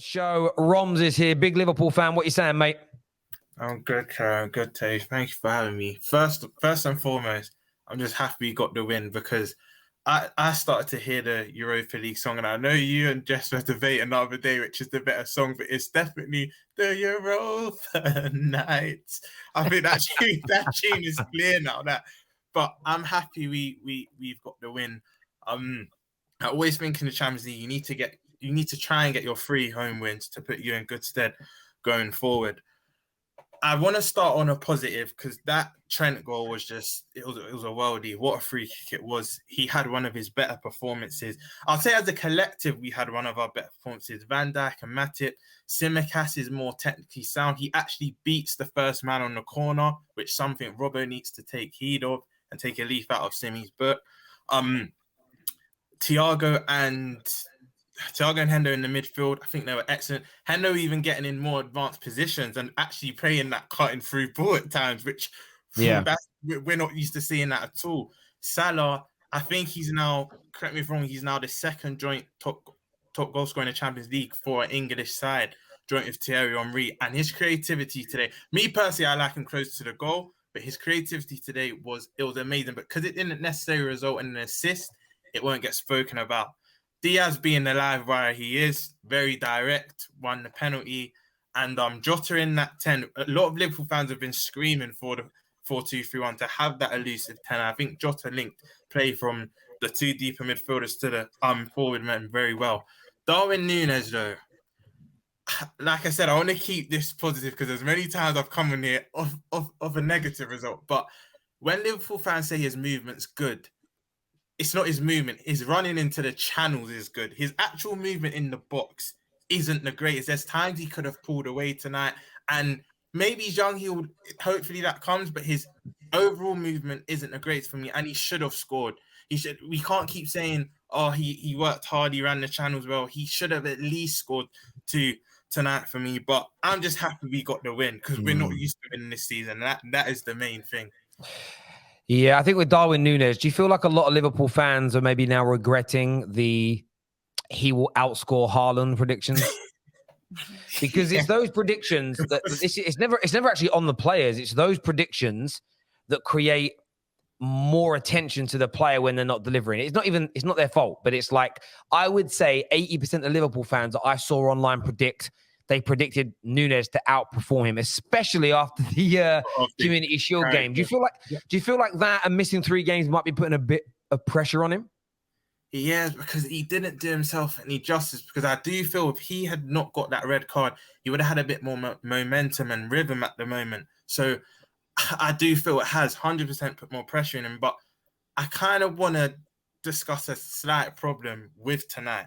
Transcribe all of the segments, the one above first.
Show. Roms is here, big Liverpool fan. What you saying, mate? I'm good, Karen. Good, Tay. Thank you for having me. First and foremost, I'm just happy we got the win because I started to hear the Europa League song, and I know you and Jess were debating the other day, which is the better song, but it's definitely the Europa night. I think that tune is clear now. But I'm happy we've got the win. I always think in the Champions League you need to try and get your 3 home wins to put you in good stead going forward. I want to start on a positive because that Trent goal was it was a worldie. What a free kick it was. He had one of his better performances. I'll say as a collective, we had one of our better performances. Van Dijk and Matip. Tsimikas is more technically sound. He actually beats the first man on the corner, which something Robbo needs to take heed of and take a leaf out of Simi's book. Thiago and Hendo in the midfield, I think they were excellent. Hendo even getting in more advanced positions and actually playing that cutting through ball at times, which we're not used to seeing that at all. Salah, I think he's now, correct me if I'm wrong, he's now the second joint top goal scorer in the Champions League for an English side, joint with Thierry Henry. And his creativity today, me personally, I like him close to the goal, but his creativity today was amazing. But because it didn't necessarily result in an assist, it won't get spoken about. Diaz being the live wire he is, very direct, won the penalty, and Jota in that 10. A lot of Liverpool fans have been screaming for the 4-2-3-1 to have that elusive 10. I think Jota linked play from the 2 deeper midfielders to the forward men very well. Darwin Núñez, though, like I said, I want to keep this positive because there's many times I've come in here of a negative result. But when Liverpool fans say his movement's good, it's not his movement. His running into the channels is good. His actual movement in the box isn't the greatest. There's times he could have pulled away tonight. And maybe he's young. Hopefully that comes. But his overall movement isn't the greatest for me. And he should have scored. We can't keep saying, oh, he worked hard. He ran the channels well. He should have at least scored 2 tonight for me. But I'm just happy we got the win because we're not used to winning this season. That is the main thing. Yeah, I think with Darwin Núñez, do you feel like a lot of Liverpool fans are maybe now regretting he will outscore Haaland predictions? Because it's those predictions that it's never actually on the players. It's those predictions that create more attention to the player when they're not delivering. It's not their fault, but it's like I would say 80% of Liverpool fans that I saw online they predicted Núñez to outperform him, especially after the Community Shield game. Do you feel like that and missing 3 games might be putting a bit of pressure on him? Yeah, because he didn't do himself any justice. Because I do feel if he had not got that red card, he would have had a bit more momentum and rhythm at the moment. So I do feel it has 100% put more pressure in him. But I kind of want to discuss a slight problem with tonight.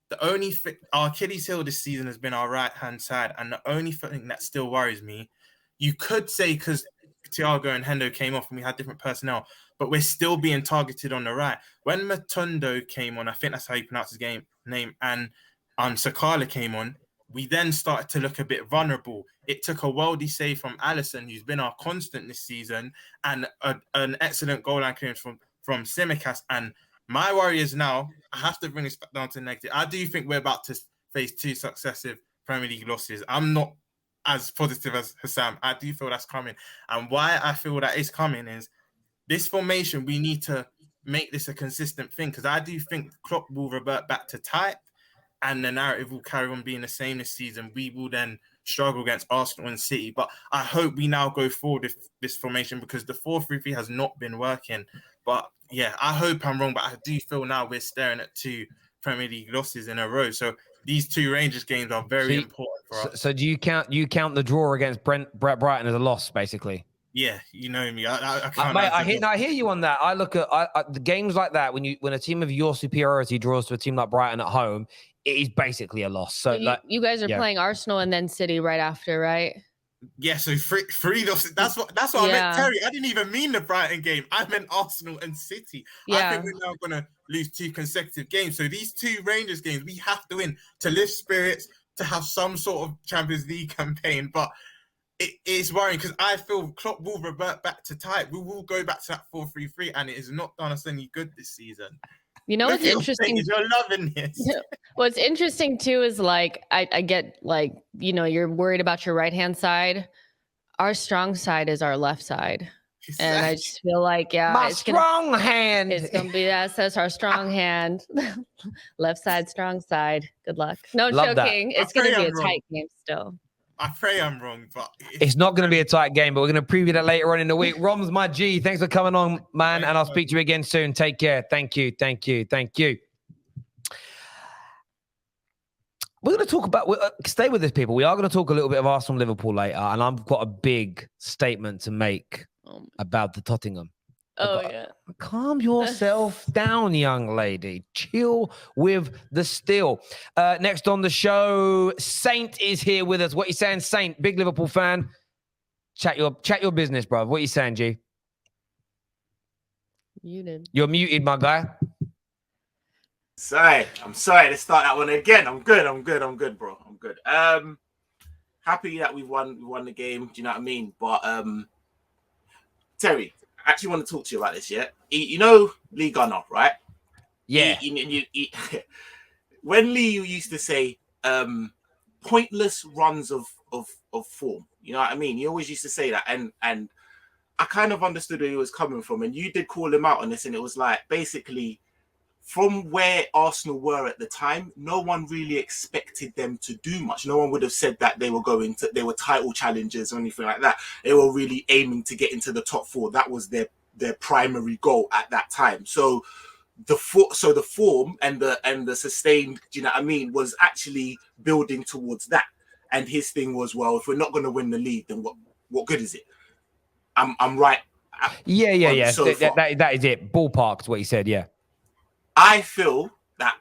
The only our Achilles heel this season has been our right-hand side, and the only thing that still worries me, you could say because Thiago and Hendo came off and we had different personnel, but we're still being targeted on the right. When Matundo came on, I think that's how you pronounce his name, and Sakala came on, we then started to look a bit vulnerable. It took a worldie save from Alisson, who's been our constant this season, and an excellent goal line clearance from Tsimikas. And my worry is now, I have to bring this back down to negative. I do think we're about to face 2 successive Premier League losses. I'm not as positive as Hassam. I do feel that's coming. And why I feel that is coming is this formation, we need to make this a consistent thing because I do think Klopp will revert back to type and the narrative will carry on being the same this season. We will then struggle against Arsenal and City. But I hope we now go forward with this formation because the 4-3-3 has not been working. But yeah, I hope I'm wrong, but I do feel now we're staring at 2 Premier League losses in a row. So these 2 Rangers games are very important for us. So do you count the draw against Brighton as a loss, basically? Yeah, you know me. I can't. Mate, I hear you on that. I look at the games like that when a team of your superiority draws to a team like Brighton at home, it is basically a loss. So you guys are playing Arsenal and then City right after, right? Yeah, so 3 losses. That's what I meant, Terry. I didn't even mean the Brighton game. I meant Arsenal and City. Yeah. I think we're now going to lose 2 consecutive games. So these 2 Rangers games, we have to win to lift spirits, to have some sort of Champions League campaign. But it is worrying because I feel Klopp will revert back to type. We will go back to that 4-3-3, and it has not done us any good this season. You know what's interesting? You're loving this. What's interesting too is like I get like, you know, you're worried about your right hand side. Our strong side is our left side. And I just feel like, yeah, my strong hand. It's gonna be that's our strong hand. Left side, strong side. Good luck. No joking. It's gonna be a tight game still. I pray I'm wrong, but it's not going to be a tight game, but we're going to preview that later on in the week. Rom's my G. Thanks for coming on, man. And I'll speak to you again soon. Take care. Thank you. We're going to talk about, stay with this, people. We are going to talk a little bit of Arsenal Liverpool later. And I've got a big statement to make about the Tottenham. Yeah. Calm yourself down, young lady. Chill with the steel. Next on the show, Saint is here with us. What you saying, Saint? Big Liverpool fan. Chat your business, bro. What you saying, G? Muted. You're muted, my guy. I'm sorry to start that one again. I'm good, bro. I'm good. Happy that we won the game. Do you know what I mean? But Terry, I actually want to talk to you about this, yeah? You know Lee Gunner, right? Yeah. When Lee used to say pointless runs of form, you know what I mean? He always used to say that. And I kind of understood where he was coming from. And you did call him out on this. And it was like, basically, from where Arsenal were at the time, no one really expected them to do much. No one would have said that they were title challengers or anything like that. They were really aiming to get into the top four. That was their primary goal at that time. So the form and the sustained, do you know what I mean, was actually building towards that. And his thing was, well, if we're not going to win the league, then what good is it? I'm right. Yeah. So that is it. Ballpark's what he said. Yeah. I feel that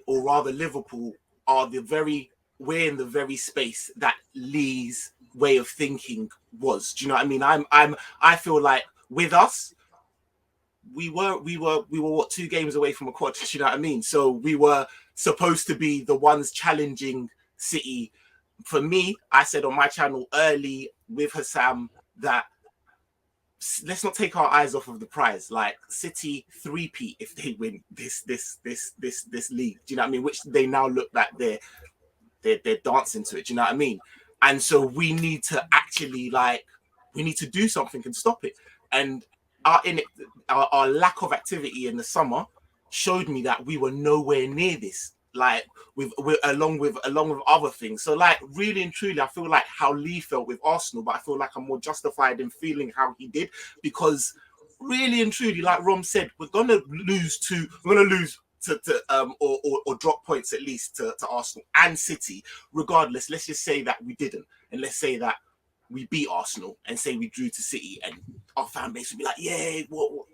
or rather Liverpool, we're in the very space that Lee's way of thinking was. Do you know what I mean? I feel like with us, we were what, 2 games away from a quad. Do you know what I mean? So we were supposed to be the ones challenging City. For me, I said on my channel early with Hassam that let's not take our eyes off of the prize. Like City 3-peat if they win this league. Do you know what I mean? Which they now look like they're dancing to it. Do you know what I mean? And so we need to actually do something and stop it. And our lack of activity in the summer showed me that we were nowhere near this. Like along with other things. So like really and truly, I feel like how Lee felt with Arsenal, but I feel like I'm more justified in feeling how he did, because really and truly, like Rom said, we're gonna lose to or drop points at least to Arsenal and City. Regardless, let's just say that we didn't, and let's say that we beat Arsenal and say we drew to City, and our fan base would be like, yeah, what?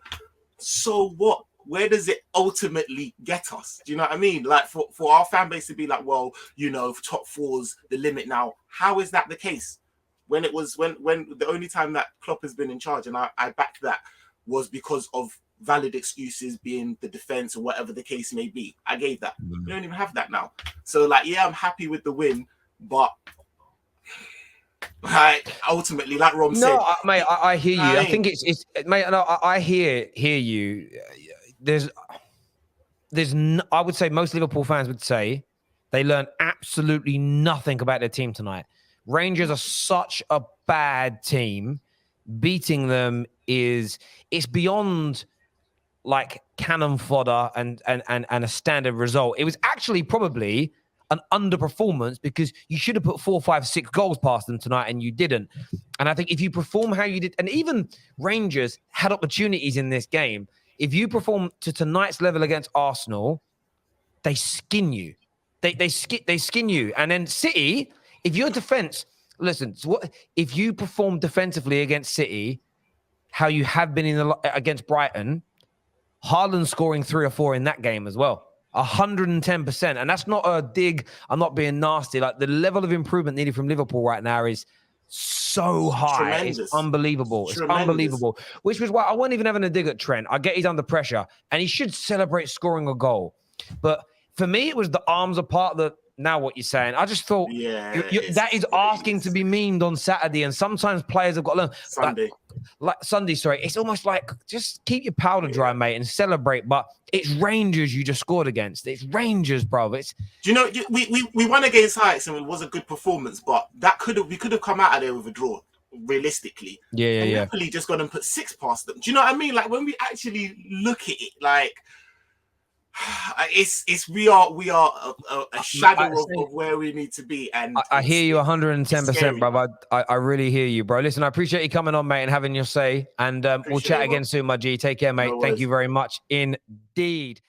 So what? Where does it ultimately get us? Do you know what I mean? Like for our fan base to be like, well, you know, top four's the limit now. How is that the case? When the only time that Klopp has been in charge, and I backed that, was because of valid excuses being the defense or whatever the case may be. I gave that. We don't even have that now. So like, yeah, I'm happy with the win, but ultimately, like Rom said, mate, I hear you. I think it's mate. No, I hear you. There's I would say most Liverpool fans would say they learned absolutely nothing about their team tonight. Rangers are such a bad team. Beating them it's beyond like cannon fodder and a standard result. It was actually probably an underperformance because you should have put 4, 5, 6 goals past them tonight and you didn't. And I think if you perform how you did, and even Rangers had opportunities in this game, if you perform to tonight's level against Arsenal, they skin you. They skin you. And then City, if your defense, listen, if you perform defensively against City, how you have been against Brighton, Haaland scoring 3 or 4 in that game as well. 110%. And that's not a dig. I'm not being nasty. Like the level of improvement needed from Liverpool right now is so high. Tremendous. It's unbelievable. It's unbelievable. Which was why I wasn't even having a dig at Trent. I get he's under pressure and he should celebrate scoring a goal. But for me, it was the arms apart that now what you're saying. I just thought that is asking to be memed on Saturday. And sometimes players have got to learn. Sunday. like Sunday, sorry, it's almost like just keep your powder dry, mate, and celebrate. But it's Rangers you just scored against. It's Rangers, bro. It's Do you know we won against Heights and it was a good performance, but we could have come out of there with a draw, realistically. Yeah. Napoli just gone and put 6 past them. Do you know what I mean? Like when we actually look at it, like we are a shadow of where we need to be. And I hear you 110%, brother. I really hear you, bro. Listen, I appreciate you coming on, mate, and having your say. And we'll chat again soon, my G. Take care, mate. Thank you very much indeed.